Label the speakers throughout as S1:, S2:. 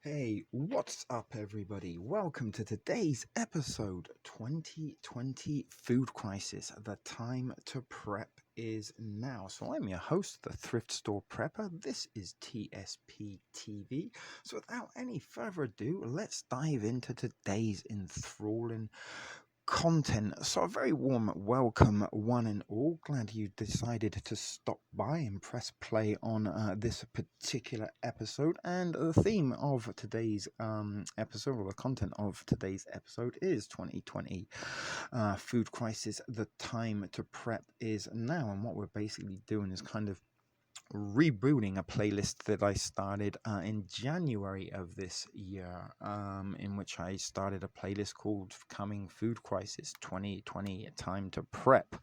S1: Hey, what's up, everybody? Welcome to today's episode 2020 Food Crisis. The time to prep is now. So, I'm your host, the Thrift Store Prepper. This is TSP TV. So, without any further ado, let's dive into today's enthralling content. So, a very warm welcome, one and all. Glad you decided to stop by and press play on this particular episode. And the theme of today's episode, or the content of today's episode, is 2020 food crisis. The time to prep is now. And what we're basically doing is kind of rebooting a playlist that I started in January of this year, in which I started a playlist called Coming Food Crisis 2020 Time to Prep.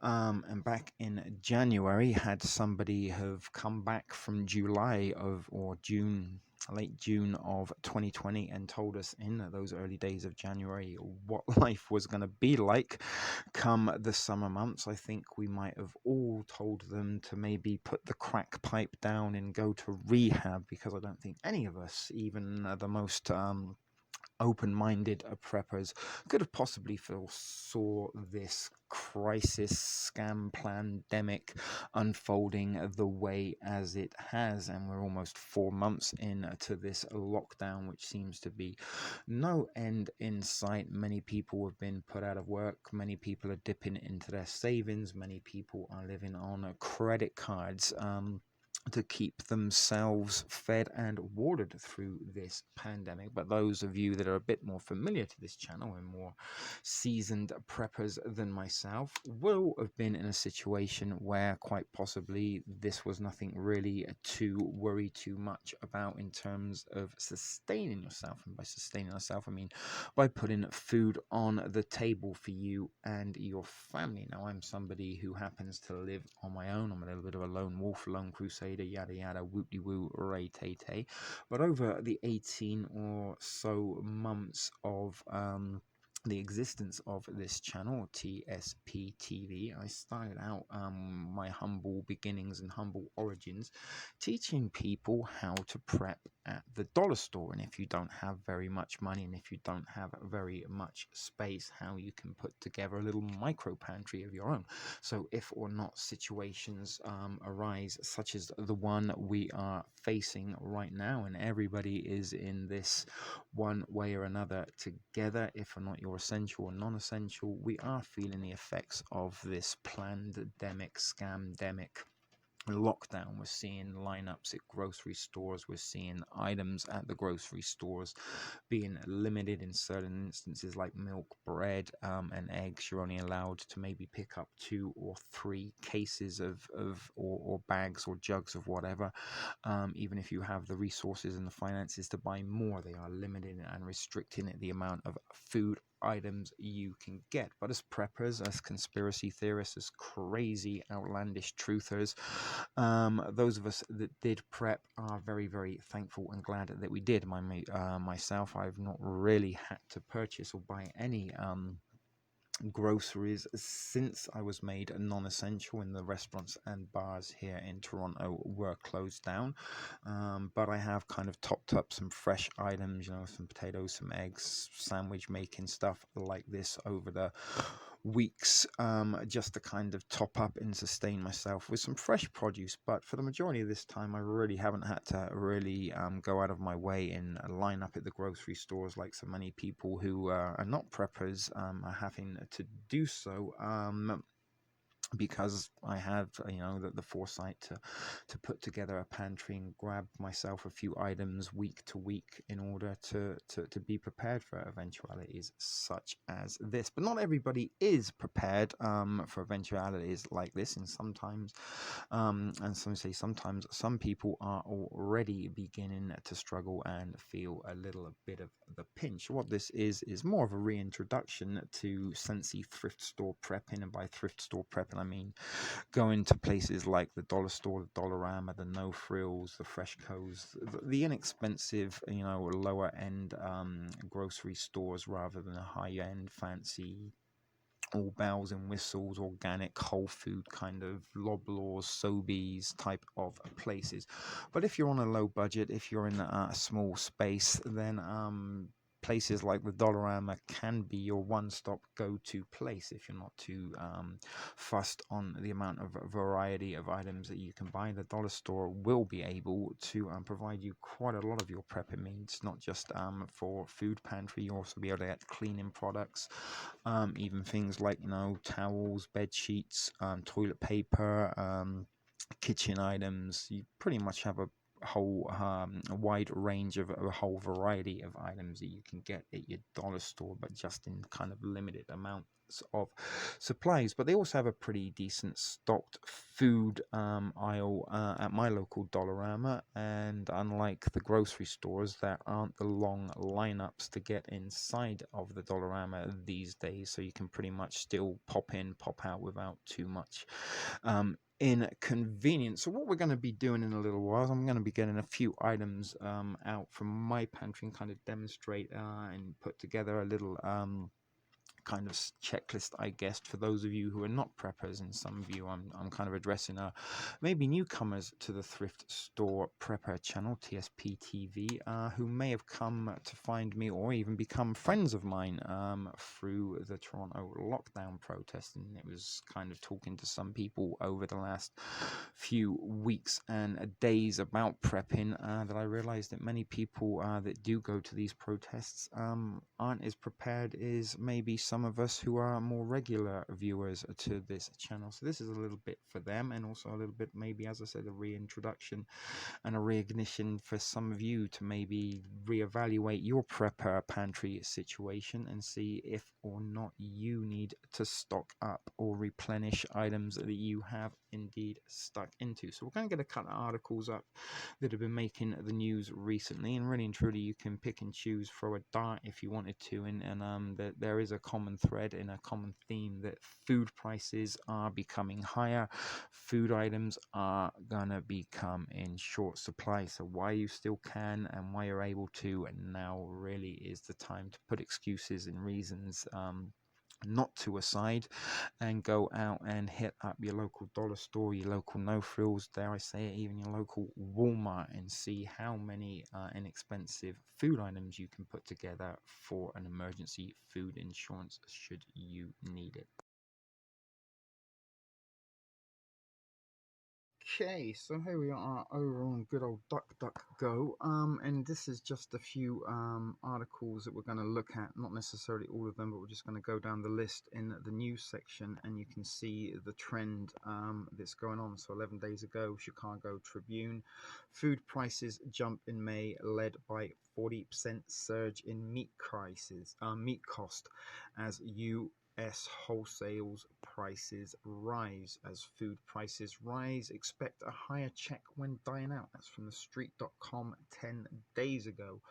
S1: And back in January, had somebody have come back from July of or June. Late June of 2020, and told us in those early days of January what life was going to be like come the summer months. I think we might have all told them to maybe put the crack pipe down and go to rehab, because I don't think any of us, even the most open-minded preppers, could have possibly foresaw this crisis, scam, pandemic unfolding the way as it has. And we're almost 4 months into this lockdown, which seems to be no end in sight. Many people have been put out of work. Many people are dipping into their savings. Many people are living on credit cards to keep themselves fed and watered through this pandemic. But those of you that are a bit more familiar to this channel and more seasoned preppers than myself will have been in a situation where quite possibly this was nothing really to worry too much about in terms of sustaining yourself. And by sustaining yourself, I mean by putting food on the table for you and your family. Now, I'm somebody who happens to live on my own. I'm a little bit of a lone wolf, lone crusader, yada yada, whoop-de woo, ray tay tay. But over the 18 or so months of the existence of this channel, TSP TV, I started out my humble beginnings and humble origins teaching people how to prep at the dollar store. And if you don't have very much money, and if you don't have very much space, how you can put together a little micro pantry of your own. So if or not situations arise, such as the one we are facing right now, and everybody is in this one way or another together, if or not you're essential or non-essential, we are feeling the effects of this pandemic, scamdemic lockdown. We're seeing lineups at grocery stores. We're seeing items at the grocery stores being limited in certain instances, like milk, bread, and eggs. You're only allowed to maybe pick up 2 or 3 cases or bags or jugs of whatever. Even if you have the resources and the finances to buy more, they are limiting and restricting the amount of food items you can get. But as preppers, as conspiracy theorists, as crazy outlandish truthers, those of us that did prep are very, very thankful and glad that we did. Myself, I've not really had to purchase or buy any groceries since I was made non-essential, and the restaurants and bars here in Toronto were closed down. But I have kind of topped up some fresh items, some potatoes, some eggs, sandwich making stuff like this over the weeks, just to kind of top up and sustain myself with some fresh produce. But for the majority of this time, I really haven't had to really go out of my way and line up at the grocery stores like so many people who are not preppers are having to do so. Because I have, the foresight to put together a pantry and grab myself a few items week to week in order to be prepared for eventualities such as this. But not everybody is prepared for eventualities like this, and sometimes, sometimes some people are already beginning to struggle and feel a little bit of the pinch. What this is more of a reintroduction to Scentsy thrift store prepping, and by thrift store prepping I mean going to places like the dollar store, the Dollarama, the No Frills, the Freshcos, the inexpensive, lower end grocery stores, rather than the high end fancy all bells and whistles, organic, whole food kind of Loblaws, Sobeys type of places. But if you're on a low budget, if you're in a small space, then places like the Dollarama can be your one-stop go-to place if you're not too fussed on the amount of variety of items that you can buy. The dollar store will be able to provide you quite a lot of your prepper needs, not just for food pantry. You'll also be able to get cleaning products, even things like, towels, bed sheets, toilet paper, kitchen items. You pretty much have a whole a wide range of a whole variety of items that you can get at your dollar store, but just in kind of limited amounts of supplies. But they also have a pretty decent stocked food aisle at my local Dollarama, and unlike the grocery stores, there aren't the long lineups to get inside of the Dollarama these days, so you can pretty much still pop in, pop out without too much inconvenience. So what we're going to be doing in a little while is I'm going to be getting a few items out from my pantry and kind of demonstrate and put together a little kind of checklist, I guess, for those of you who are not preppers, and some of you I'm kind of addressing maybe newcomers to the Thrift Store Prepper channel, TSP TV, who may have come to find me or even become friends of mine through the Toronto lockdown protest. And it was kind of talking to some people over the last few weeks and days about prepping that I realized that many people that do go to these protests aren't as prepared as maybe some of us who are more regular viewers to this channel. So this is a little bit for them, and also a little bit, maybe, as I said, a reintroduction and a reignition for some of you to maybe reevaluate your prepper pantry situation and see if or not you need to stock up or replenish items that you have indeed stuck into. So we're going to get a couple of articles up that have been making the news recently, and really and truly you can pick and choose, throw a dart if you wanted to, and there is a common thread and a common theme that food prices are becoming higher, food items are gonna become in short supply. So why you still can and why you're able to, and now really is the time to put excuses and reasons not to aside and go out and hit up your local dollar store, your local No Frills, dare I say it, even your local Walmart, and see how many inexpensive food items you can put together for an emergency food insurance should you need it. Okay, so here we are over on good old DuckDuckGo, and this is just a few articles that we're going to look at, not necessarily all of them, but we're just going to go down the list in the news section, and you can see the trend that's going on. So 11 days ago, Chicago Tribune, food prices jump in May, led by 40% surge in meat cost, as wholesale prices rise. As food prices rise, expect a higher check when dining out. That's from the street.com 10 days ago.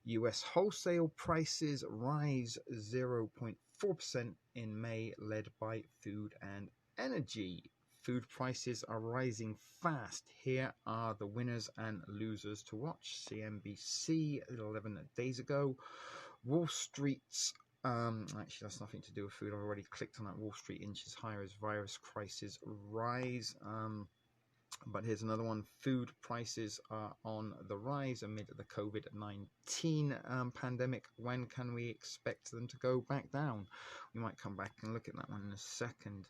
S1: US wholesale prices rise 0.4% in May, led by food and energy. Food prices are rising fast. Here are the winners and losers to watch. CNBC 11 days ago. Wall Street's actually, that's nothing to do with food. I've already clicked on that. Wall Street inches higher as virus crisis rise. But here's another one. Food prices are on the rise amid the COVID-19 pandemic. When can we expect them to go back down? We might come back and look at that one in a second.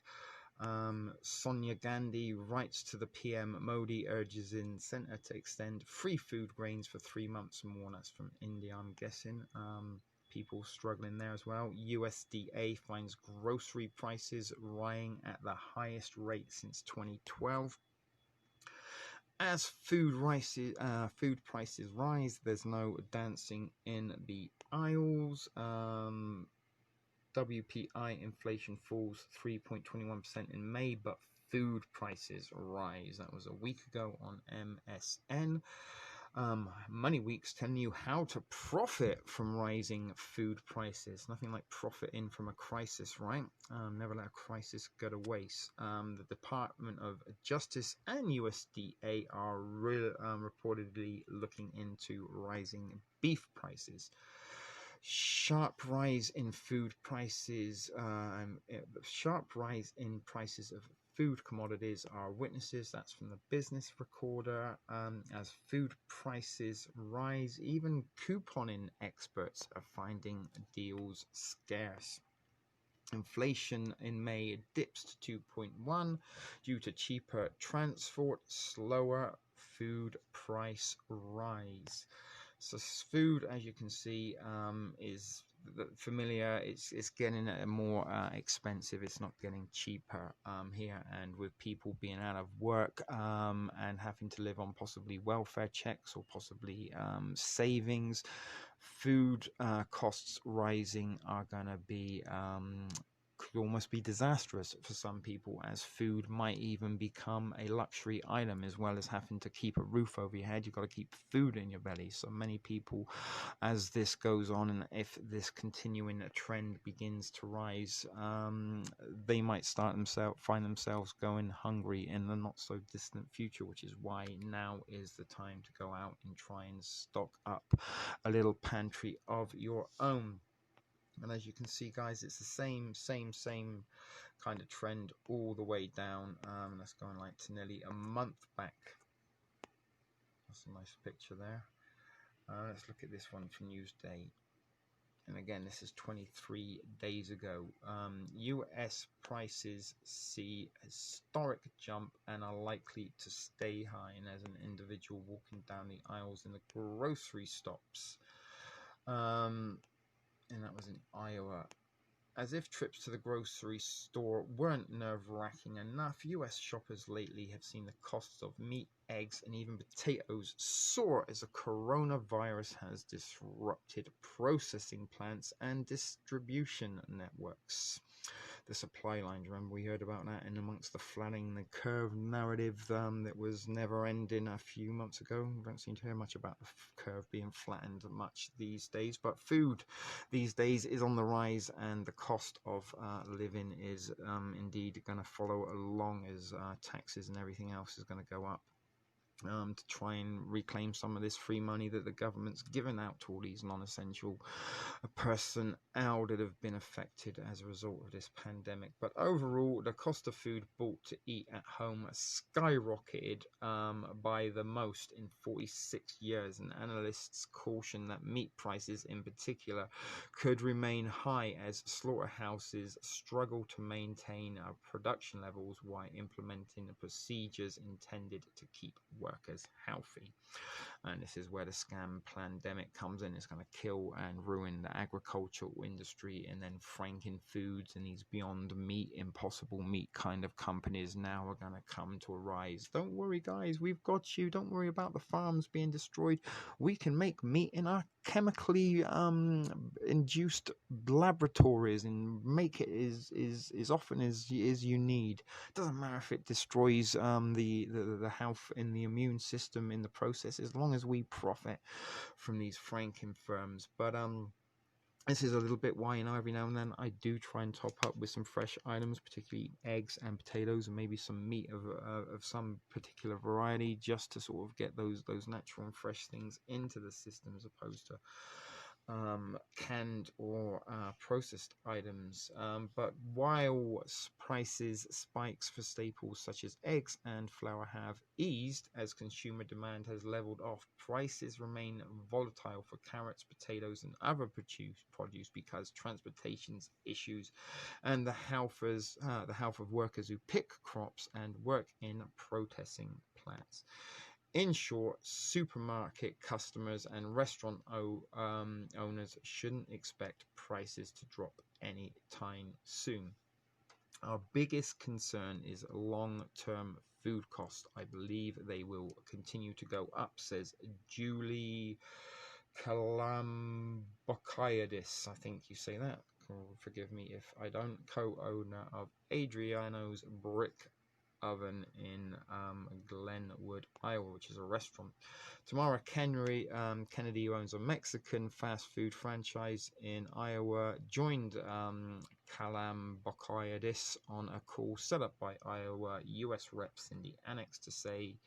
S1: Sonia Gandhi writes to the PM. Modi urges in centre to extend free food grains for 3 months more. That's from India, I'm guessing. People struggling there as well. USDA finds grocery prices rising at the highest rate since 2012. As food prices rise, there's no dancing in the aisles. WPI inflation falls 3.21% in May, but food prices rise. That was a week ago on MSN. Money Week's telling you how to profit from rising food prices. Nothing like profiting from a crisis, right? Never let a crisis go to waste. The Department of Justice and USDA are reportedly looking into rising beef prices. Sharp rise in food prices. Sharp rise in prices of food commodities are witnesses. That's from the Business Recorder. As food prices rise, even couponing experts are finding deals scarce. Inflation in May dips to 2.1 due to cheaper transport, slower food price rise. So food, as you can see, is familiar. It's getting more expensive. It's not getting cheaper here. And with people being out of work and having to live on possibly welfare checks or possibly savings, food costs rising are going to be could almost be disastrous for some people, as food might even become a luxury item. As well as having to keep a roof over your head, you've got to keep food in your belly. So many people, as this goes on, and if this continuing trend begins to rise, they might find themselves going hungry in the not so distant future, which is why now is the time to go out and try and stock up a little pantry of your own. And as you can see, guys, it's the same kind of trend all the way down. That's going like to nearly a month back. That's a nice picture there. Let's look at this one from Newsday. And again, this is 23 days ago. US prices see historic jump and are likely to stay high. And as an individual walking down the aisles in the grocery stops, and that was in Iowa. As if trips to the grocery store weren't nerve-wracking enough, US shoppers lately have seen the costs of meat, eggs, and even potatoes soar as the coronavirus has disrupted processing plants and distribution networks. The supply lines, remember we heard about that in amongst the flattening the curve narrative that was never ending a few months ago. We don't seem to hear much about the curve being flattened much these days, but food these days is on the rise, and the cost of living is indeed going to follow along, as taxes and everything else is going to go up. To try and reclaim some of this free money that the government's given out to all these non-essential personnel that have been affected as a result of this pandemic. But overall, the cost of food bought to eat at home skyrocketed by the most in 46 years, and analysts caution that meat prices in particular could remain high as slaughterhouses struggle to maintain production levels while implementing the procedures intended to keep workers healthy. And this is where the scam pandemic comes in. It's going to kill and ruin the agricultural industry, and then Franken Foods and these Beyond Meat, Impossible Meat kind of companies now are going to come to a rise. Don't worry, guys, we've got you. Don't worry about the farms being destroyed. We can make meat in our chemically induced laboratories and make it as often as you need. Doesn't matter if it destroys the health in the immune system in the process, as long as we profit from these Franken firms. But this is a little bit why, every now and then I do try and top up with some fresh items, particularly eggs and potatoes, and maybe some meat of some particular variety, just to sort of get those natural and fresh things into the system, as opposed to canned or processed items. But while prices spikes for staples such as eggs and flour have eased as consumer demand has leveled off, prices remain volatile for carrots, potatoes, and other produce because transportation issues and the health of workers who pick crops and work in processing plants. In short, supermarket customers and restaurant owners shouldn't expect prices to drop anytime soon. Our biggest concern is long-term food costs. I believe they will continue to go up, says Julie Kalambokaiadis. I think you say that. Forgive me if I don't. Co-owner of Adriano's Brick Oven in Glenwood, Iowa, which is a restaurant. Tamara Kennedy, who owns a Mexican fast food franchise in Iowa, joined Kalambokayadis on a call set up by Iowa U.S. Rep Cindy Annex to say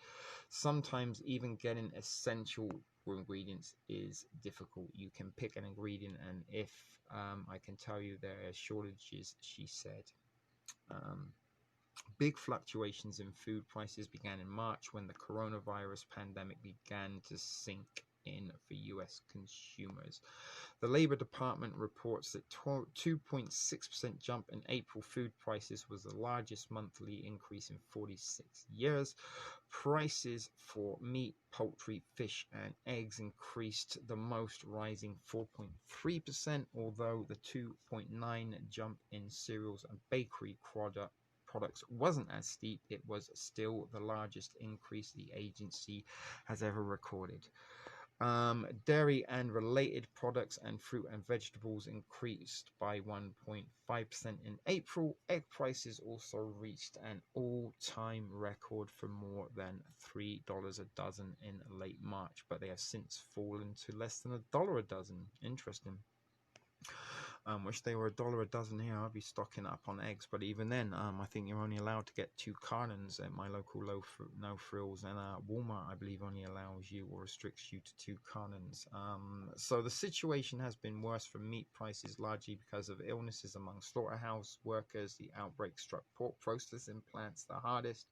S1: sometimes even getting essential ingredients is difficult. You can pick an ingredient, and if I can tell you there are shortages, she said. Big fluctuations in food prices began in March when the coronavirus pandemic began to sink in for U.S. consumers. The Labor Department reports that 2.6% jump in April food prices was the largest monthly increase in 46 years. Prices for meat, poultry, fish, and eggs increased the most, rising 4.3%, although the 2.9% jump in cereals and bakery products wasn't as steep. It was still the largest increase the agency has ever recorded. Dairy and related products and fruit and vegetables increased by 1.5% in April. Egg prices also reached an all-time record for more than $3 a dozen in late March, but they have since fallen to less than $1 a dozen. Interesting. Wish they were $1 a dozen here. I'd be stocking up on eggs, but even then, I think you're only allowed to get 2 cartons at my local No Frills, and Walmart, I believe, only allows you or restricts you to 2 cartons. So the situation has been worse for meat prices, largely because of illnesses among slaughterhouse workers. The outbreak struck pork processing plants the hardest,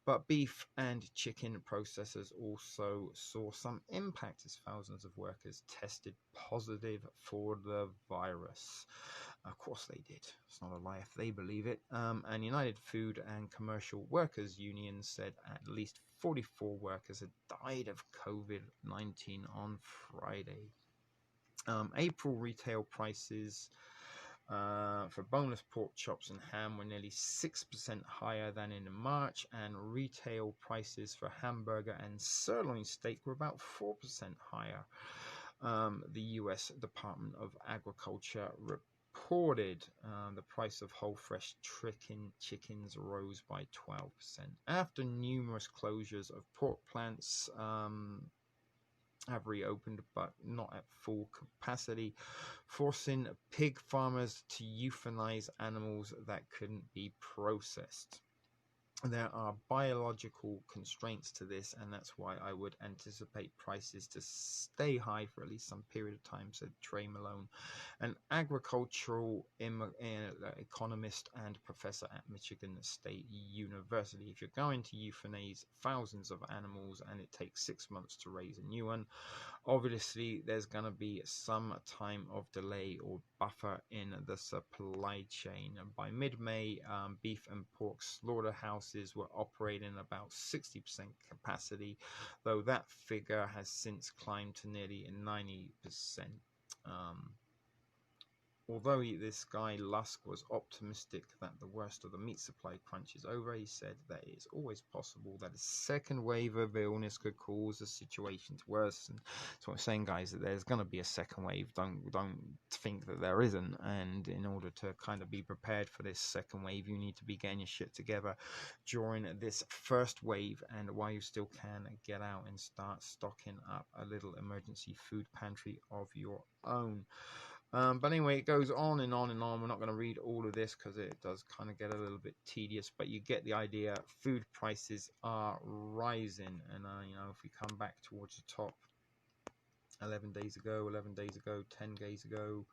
S1: but beef and chicken processors also saw some impact as thousands of workers tested positive for the virus. Of course they did. It's not a lie if they believe it. And United Food and Commercial Workers Union said at least 44 workers had died of COVID-19 on Friday. April retail prices for boneless pork chops and ham were nearly 6% higher than in March, and retail prices for hamburger and sirloin steak were about 4% higher. The U.S. Department of Agriculture reported the price of whole fresh chickens rose by 12%. After numerous closures of pork plants have reopened, but not at full capacity, forcing pig farmers to euthanize animals that couldn't be processed. There are biological constraints to this, and that's why I would anticipate prices to stay high for at least some period of time, said Trey Malone, an agricultural economist and professor at Michigan State University. If you're going to euthanize thousands of animals and it takes 6 months to raise a new one, obviously there's going to be some time of delay or buffer in the supply chain. And by mid-May, beef and pork slaughterhouses were operating about 60% capacity, though that figure has since climbed to nearly 90%. Although this guy Lusk was optimistic that the worst of the meat supply crunch is over, he said that it's always possible that a second wave of illness could cause the situation to worsen. So I'm saying, guys, that there's going to be a second wave. Don't think that there isn't. And in order to kind of be prepared for this second wave, you need to be getting your shit together during this first wave. And while you still can, get out and start stocking up a little emergency food pantry of your own. But anyway, it goes on and on and on. We're not going to read all of this because it does kind of get a little bit tedious, but you get the idea. Food prices are rising, and if we come back towards the top, 11 days ago, 10 days ago,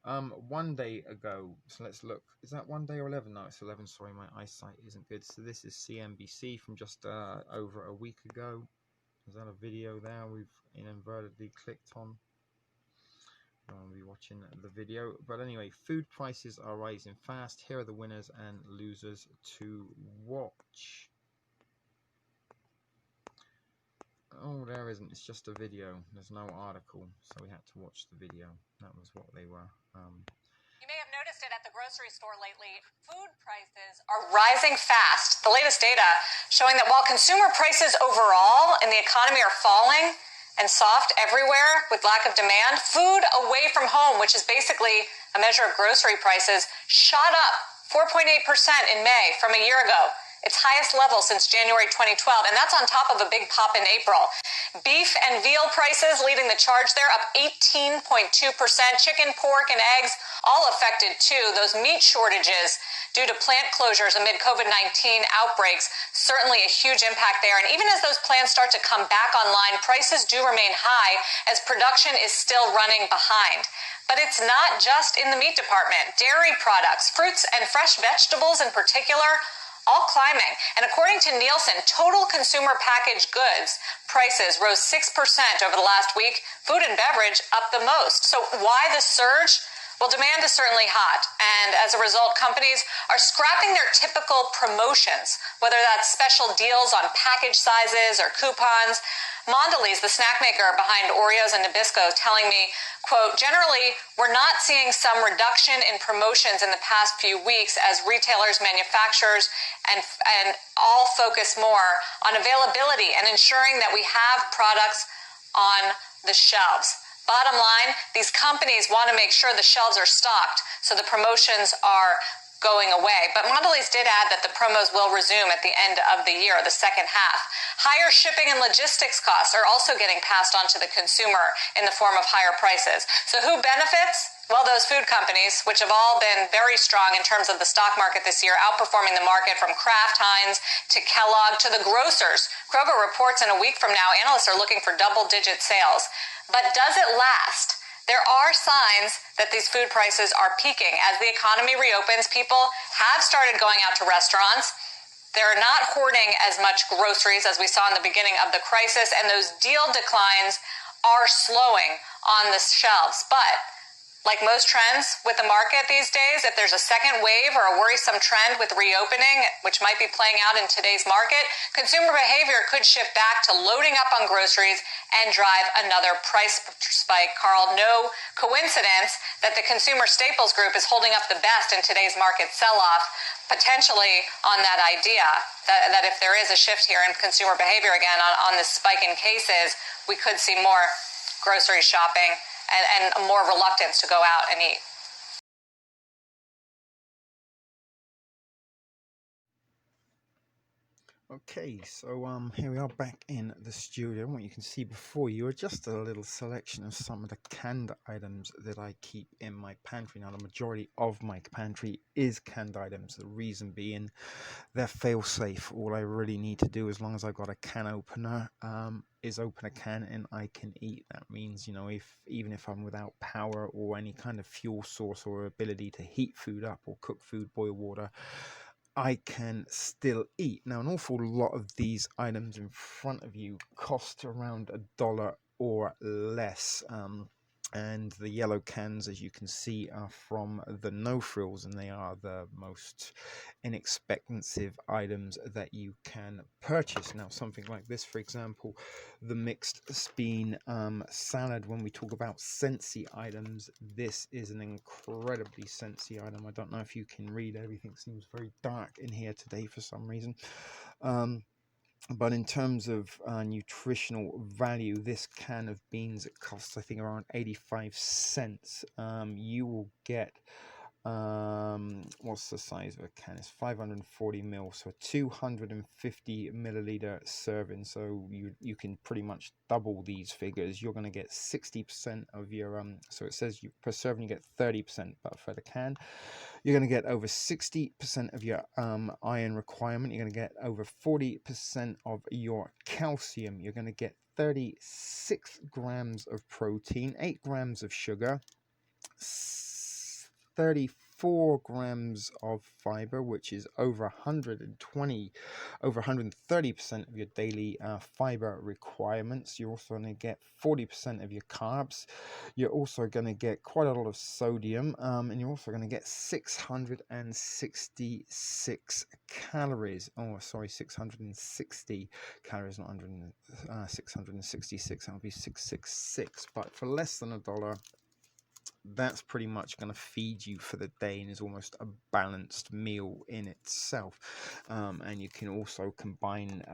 S1: 1 day ago. So let's look. Is that 1 day or 11? No, it's 11. Sorry, my eyesight isn't good. So this is CNBC from just over a week ago. Is that a video there we've inadvertently clicked on? I'll be watching the video, but anyway, food prices are rising fast. Here are the winners and losers to watch. Oh, there isn't. It's just a video. There's no article, so we had to watch the video. That was what they were.
S2: You may have noticed it at the grocery store lately. Food prices are rising fast. The latest data showing that while consumer prices overall in the economy are falling and soft everywhere with lack of demand, food away from home, which is basically a measure of grocery prices, shot up 4.8% in May from a year ago. its highest level since January 2012, and that's on top of a big pop in April. Beef and veal prices leading the charge there, up 18.2%. Chicken, pork, and eggs all affected too. Those meat shortages due to plant closures amid COVID-19 outbreaks, certainly a huge impact there. And even as those plants start to come back online, prices do remain high as production is still running behind. But it's not just in the meat department. Dairy products, fruits and fresh vegetables in particular, all climbing. And according to Nielsen, total consumer packaged goods prices rose 6% over the last week. Food and beverage up the most. So why the surge? Well, demand is certainly hot, and as a result, companies are scrapping their typical promotions, whether that's special deals on package sizes or coupons. Mondelez, the snack maker behind Oreos and Nabisco, telling me, quote, generally, we're not seeing some reduction in promotions in the past few weeks as retailers, manufacturers, and all focus more on availability and ensuring that we have products on the shelves. Bottom line, these companies want to make sure the shelves are stocked, so the promotions are going away. But Mondelez did add that the promos will resume at the end of the year, the second half. Higher shipping and logistics costs are also getting passed on to the consumer in the form of higher prices. So who benefits? Well, those food companies, which have all been very strong in terms of the stock market this year, outperforming the market from Kraft Heinz to Kellogg to the grocers. Kroger reports in a week from now, analysts are looking for double-digit sales. But does it last? There are signs that these food prices are peaking. As the economy reopens, people have started going out to restaurants. They're not hoarding as much groceries as we saw in the beginning of the crisis, and those deal declines are slowing on the shelves. But like most trends with the market these days, if there's a second wave or a worrisome trend with reopening, which might be playing out in today's market, consumer behavior could shift back to loading up on groceries and drive another price spike. Carl, no coincidence that the Consumer Staples Group is holding up the best in today's market sell-off, potentially on that idea that if there is a shift here in consumer behavior again on this spike in cases, we could see more grocery shopping and more reluctance to go out and eat.
S1: Okay, so here we are back in the studio. What you can see before you are just a little selection of some of the canned items that I keep in my pantry. Now, the majority of my pantry is canned items. The reason being, they're fail-safe. All I really need to do, as long as I've got a can opener, is open a can and I can eat. That means, you know, even if I'm without power or any kind of fuel source or ability to heat food up or cook food, boil water, I can still eat. Now, an awful lot of these items in front of you cost around $1 or less. And the yellow cans, as you can see, are from the No Frills, and they are the most inexpensive items that you can purchase. Now, something like this, for example, the mixed bean salad. When we talk about Scentsy items, this is an incredibly Scentsy item. I don't know if you can read. Everything seems very dark in here today for some reason. But in terms of nutritional value, this can of beans, it costs, I think, around 85 cents. You will get, what's the size of a can? It's 540 mil, so a 250 milliliter serving. So you can pretty much double these figures. You're going to get 60% of your, so it says per serving you get 30%, but for the can, you're going to get over 60% of your iron requirement. You're going to get over 40% of your calcium. You're going to get 36 grams of protein, 8 grams of sugar, 34 grams of fiber, which is over 130% of your daily fiber requirements. You're also going to get 40% of your carbs. You're also going to get quite a lot of sodium, and you're also going to get 666 calories. Oh, sorry, 660 calories, not 666. That would be 666. But for less than $1, that's pretty much going to feed you for the day and is almost a balanced meal in itself. And you can also combine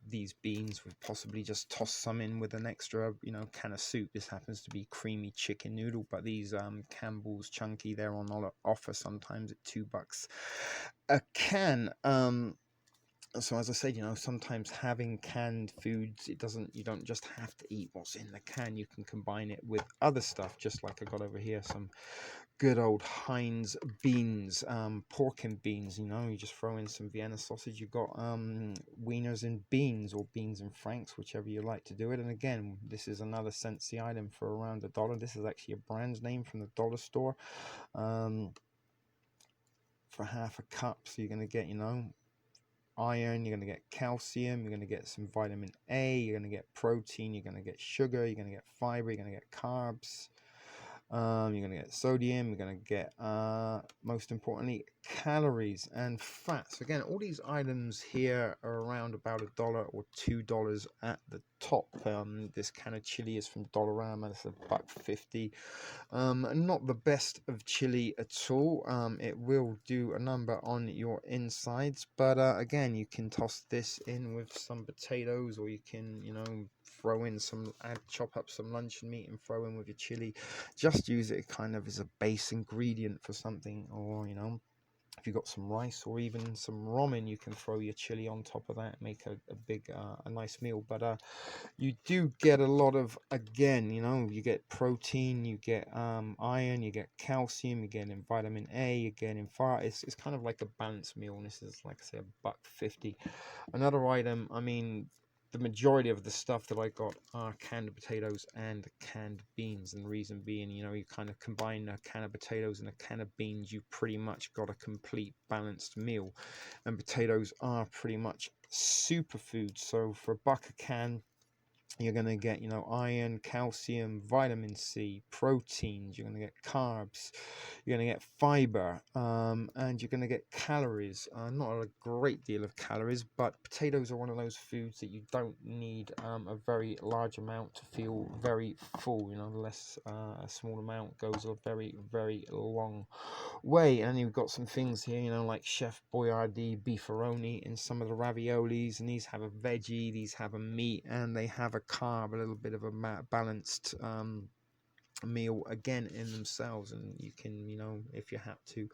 S1: these beans with possibly just toss some in with an extra can of soup. This happens to be creamy chicken noodle, but these Campbell's Chunky, they're on offer sometimes at $2 a can. So as I said, sometimes having canned foods, you don't just have to eat what's in the can. You can combine it with other stuff, just like I got over here, some good old Heinz beans, pork and beans. You just throw in some Vienna sausage. You've got wieners and beans, or beans and franks, whichever you like to do it. And again, this is another Scentsy item for around $1. This is actually a brand name from the dollar store. For half a cup, so you're going to get iron, you're going to get calcium, you're going to get some vitamin A, you're going to get protein, you're going to get sugar, you're going to get fiber, you're going to get carbs, you're going to get sodium, you're going to get most importantly calories and fats. Again, all these items here are around about $1 or $2 at the top. This can of chili is from Dollarama. It's $1.50. Not the best of chili at all. It will do a number on your insides, but again, you can toss this in with some potatoes, or you can throw in chop up some luncheon meat and throw in with your chili. Just use it kind of as a base ingredient for something, or if you've got some rice or even some ramen, you can throw your chili on top of that and make a nice meal. But you do get a lot of, again, you get protein, you get iron, you get calcium, you get in vitamin A, you get in fat. It's kind of like a balanced meal, and this is, like I say, $1.50. Another item, the majority of the stuff that I got are canned potatoes and canned beans, and the reason being, you kind of combine a can of potatoes and a can of beans, you pretty much got a complete balanced meal. And potatoes are pretty much superfoods, so for $1 a can, you're going to get iron, calcium, vitamin C, proteins, you're going to get carbs, you're going to get fiber, and you're going to get calories. Not a great deal of calories, but potatoes are one of those foods that you don't need a very large amount to feel very full. Less a small amount goes a very, very long way. And you've got some things here, like Chef Boyardee beefaroni in some of the raviolis, and these have a veggie, these have a meat, and they have a carb, a little bit of a balanced meal again in themselves. And you can, if you have to,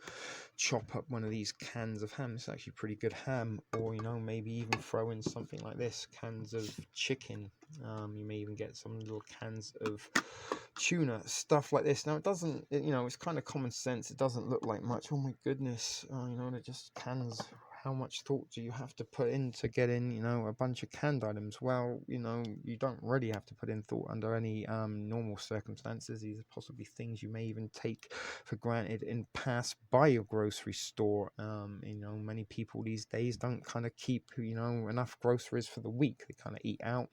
S1: chop up one of these cans of ham. It's actually pretty good ham, or maybe even throw in something like this, cans of chicken. You may even get some little cans of tuna, stuff like this. Now it doesn't, it's kind of common sense. It doesn't look like much. Oh my goodness, it just cans. How much thought do you have to put in to get in, a bunch of canned items? Well, you don't really have to put in thought under any normal circumstances. These are possibly things you may even take for granted and pass by your grocery store. Many people these days don't kind of keep, enough groceries for the week. They kind of eat out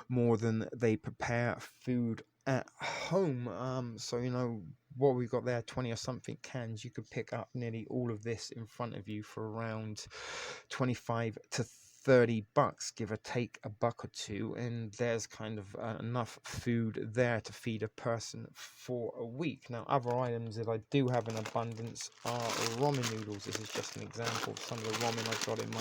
S1: more than they prepare food at home. So what we've got there, 20 or something cans, you could pick up nearly all of this in front of you for around 25 to $30, give or take a buck or two, and there's kind of enough food there to feed a person for a week. Now, other items that I do have in abundance are ramen noodles. This is just an example of some of the ramen I've got in my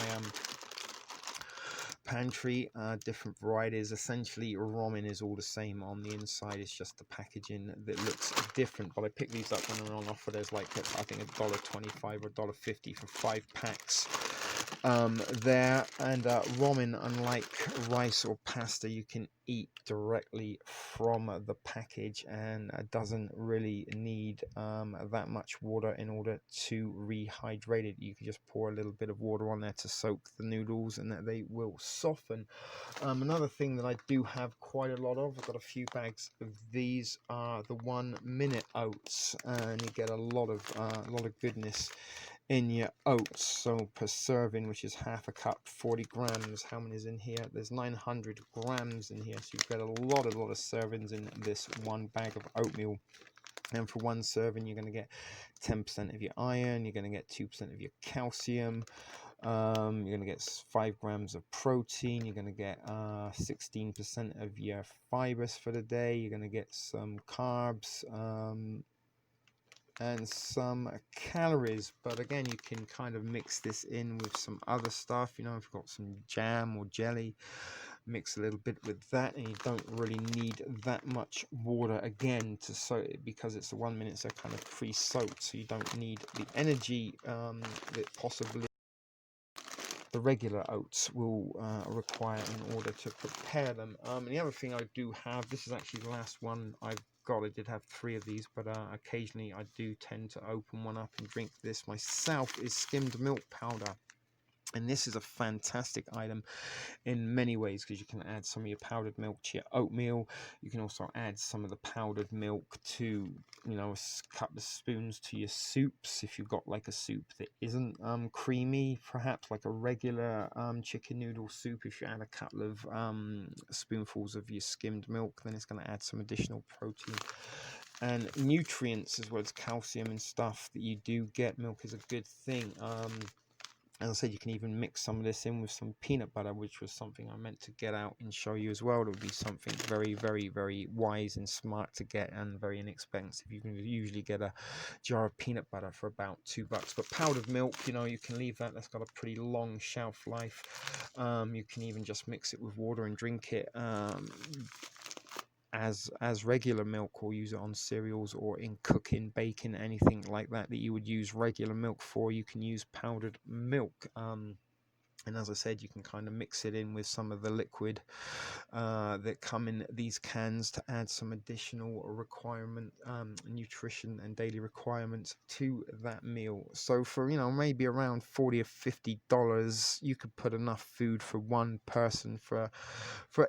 S1: pantry. Different varieties. Essentially, ramen is all the same on the inside. It's just the packaging that looks different. But I picked these up when they're on offer. There's like, I think, $1.25 or $1.50 for 5 packs there. And ramen, unlike rice or pasta, you can eat directly from the package, and doesn't really need that much water in order to rehydrate it. You can just pour a little bit of water on there to soak the noodles, and that they will soften. Another thing that I do have quite a lot of, I've got a few bags of these, are the 1 minute oats, and you get a lot of goodness in your oats. So per serving, which is half a cup, 40 grams. How many is in here? There's 900 grams in here, so you get a lot of servings in this one bag of oatmeal. And for one serving, you're going to get 10% of your iron, you're going to get 2% of your calcium, you're going to get 5 grams of protein, you're going to get 16% of your fibers for the day, you're going to get some carbs, and some calories. But again, you can kind of mix this in with some other stuff. If you've got some jam or jelly, mix a little bit with that, and you don't really need that much water again to soak it, because it's a 1 minute, so kind of pre-soaked, so you don't need the energy that possibly the regular oats will require in order to prepare them. And the other thing I do have, this is actually the last one I've got. I did have 3 of these, but occasionally I do tend to open one up and drink this myself, is skimmed milk powder. And this is a fantastic item in many ways, because you can add some of your powdered milk to your oatmeal. You can also add some of the powdered milk to, you know, a couple of spoons to your soups. If you've got like a soup that isn't creamy, perhaps like a regular chicken noodle soup, if you add a couple of spoonfuls of your skimmed milk, then it's going to add some additional protein and nutrients, as well as calcium and stuff that you do get. Milk is a good thing. As I said, you can even mix some of this in with some peanut butter, which was something I meant to get out and show you as well. It would be something very, very, very wise and smart to get, and very inexpensive. You can usually get a jar of peanut butter for about $2. But powdered milk, you know, you can leave that. That's got a pretty long shelf life. You can even just mix it with water and drink it as regular milk, or use it on cereals or in cooking, baking, anything like that you would use regular milk for. You can use powdered milk. And as I said, you can kind of mix it in with some of the liquid that come in these cans to add some additional requirement, nutrition and daily requirements to that meal. So for, you know, maybe around $40 or $50, you could put enough food for one person for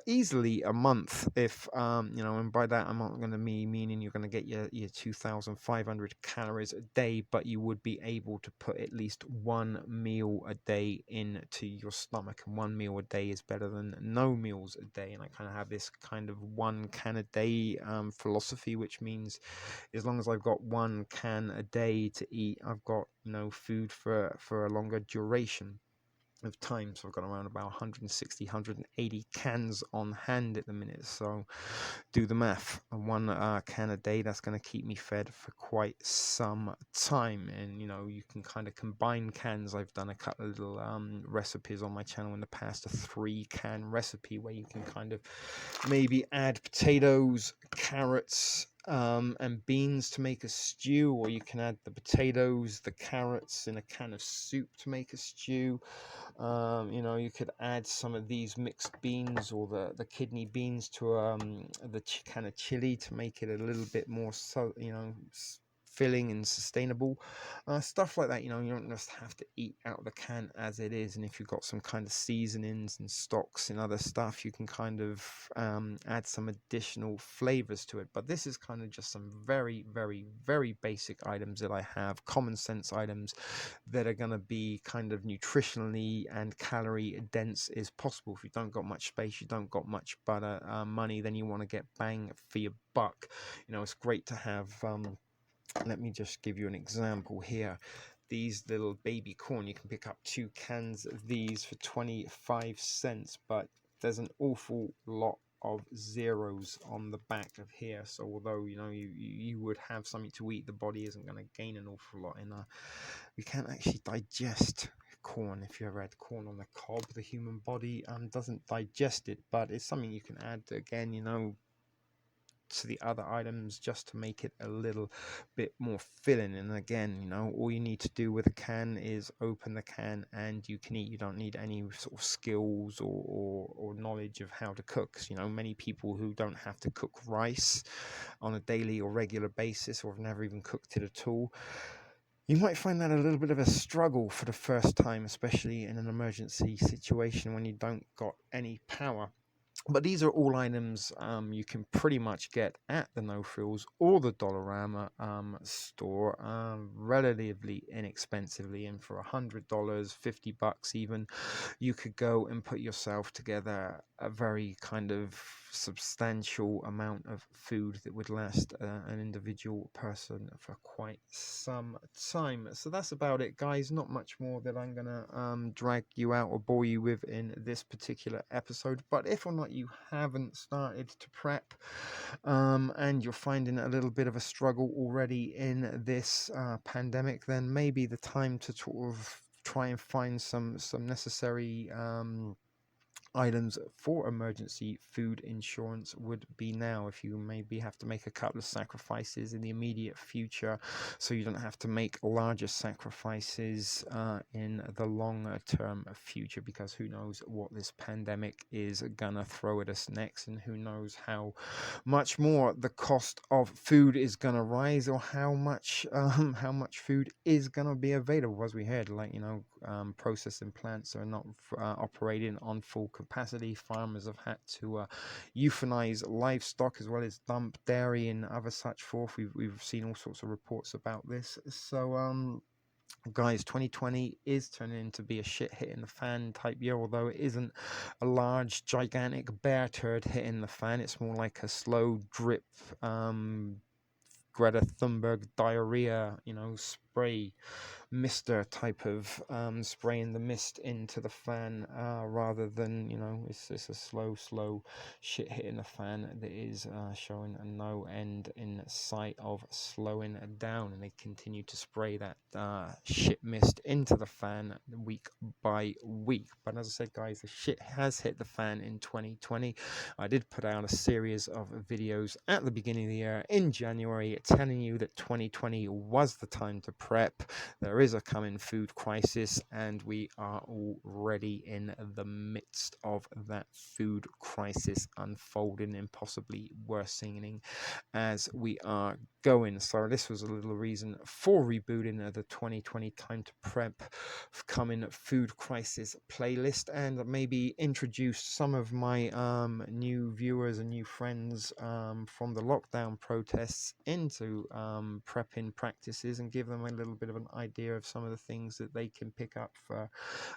S1: easily a month. If you know, and by that I'm not going to meaning you're going to get your 2,500 calories a day, but you would be able to put at least one meal a day into your stomach, and one meal a day is better than no meals a day. And I kind of have this kind of one can a day philosophy, which means as long as I've got one can a day to eat, I've got, you know, food for a longer duration of time. So I've got around about 160, 180 cans on hand at the minute. So do the math. One can a day, that's going to keep me fed for quite some time. And, you know, you can kind of combine cans. I've done a couple of little recipes on my channel in the past, a 3-can recipe where you can kind of maybe add potatoes, carrots, and beans to make a stew, or you can add the potatoes, the carrots in a can of soup to make a stew. You know, you could add some of these mixed beans, or the kidney beans, to the can of chili to make it a little bit more, so, you know, filling and sustainable. Stuff like that. You know, you don't just have to eat out of the can as it is. And if you've got some kind of seasonings and stocks and other stuff, you can kind of add some additional flavors to it. But this is kind of just some very, very, very basic items that I have, common sense items that are going to be kind of nutritionally and calorie dense as possible. If you don't got much space, you don't got much butter money, then you want to get bang for your buck. You know, it's great to have let me just give you an example here. These little baby corn, you can pick up 2 cans of these for 25 cents, but there's an awful lot of zeros on the back of here. So although, you know, you would have something to eat, the body isn't going to gain an awful lot in we can't actually digest corn. If you ever had corn on the cob, the human body doesn't digest it, but it's something you can add again, you know, to the other items, just to make it a little bit more filling. And again, you know, all you need to do with a can is open the can and you can eat. You don't need any sort of skills or knowledge of how to cook. You know, many people who don't have to cook rice on a daily or regular basis, or have never even cooked it at all, you might find that a little bit of a struggle for the first time, especially in an emergency situation when you don't got any power. But these are all items you can pretty much get at the No Frills or the Dollarama store relatively inexpensively. And for $100, $50 even, you could go and put yourself together a very kind of substantial amount of food that would last an individual person for quite some time. So that's about it, guys. Not much more that I'm gonna drag you out or bore you with in this particular episode. But if or not you haven't started to prep and you're finding it a little bit of a struggle already in this pandemic, then maybe the time to sort of try and find some necessary items for emergency food insurance would be now. If you maybe have to make a couple of sacrifices in the immediate future, so you don't have to make larger sacrifices in the longer term future, because who knows what this pandemic is gonna throw at us next, and who knows how much more the cost of food is gonna rise, or how much food is gonna be available. As we heard, like, processing plants are not operating on full capacity. Farmers have had to euthanize livestock, as well as dump dairy and other such forth. We've seen all sorts of reports about this. So guys, 2020 is turning into be a shit hit in the fan type year, although it isn't a large gigantic bear turd hitting the fan. It's more like a slow drip, Greta Thunberg diarrhea, spray mister type of spraying the mist into the fan, rather than, it's a slow shit hitting the fan that is showing no end in sight of slowing down, and they continue to spray that shit mist into the fan week by week. But as I said, guys, the shit has hit the fan in 2020. I did put out a series of videos at the beginning of the year in January telling you that 2020 was the time to prep. There is a coming food crisis, and we are already in the midst of that food crisis unfolding and possibly worsening as we are going. So this was a little reason for rebooting the 2020 Time to Prep coming food crisis playlist, and maybe introduce some of my new viewers and new friends from the lockdown protests into prepping practices, and give them a little bit of an idea of some of the things that they can pick up for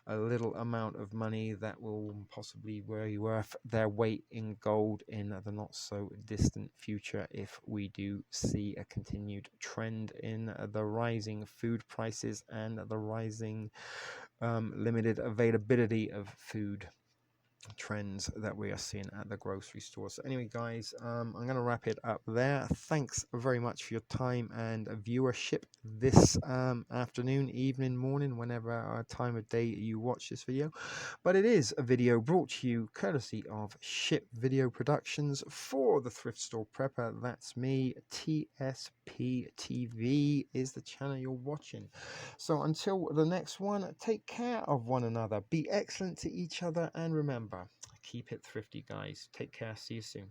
S1: a little amount of money that will possibly be worth their weight in gold in the not so distant future, if we do see a continued trend in the rising food prices and the rising limited availability of food trends that we are seeing at the grocery store. So anyway, guys, I'm going to wrap it up there. Thanks very much for your time and viewership this afternoon, evening, morning, whenever time of day you watch this video. But it is a video brought to you courtesy of Ship Video Productions for the Thrift Store Prepper. That's me. TSP TV is the channel you're watching. So until the next one, take care of one another, be excellent to each other, and remember, keep it thrifty, guys. Take care. See you soon.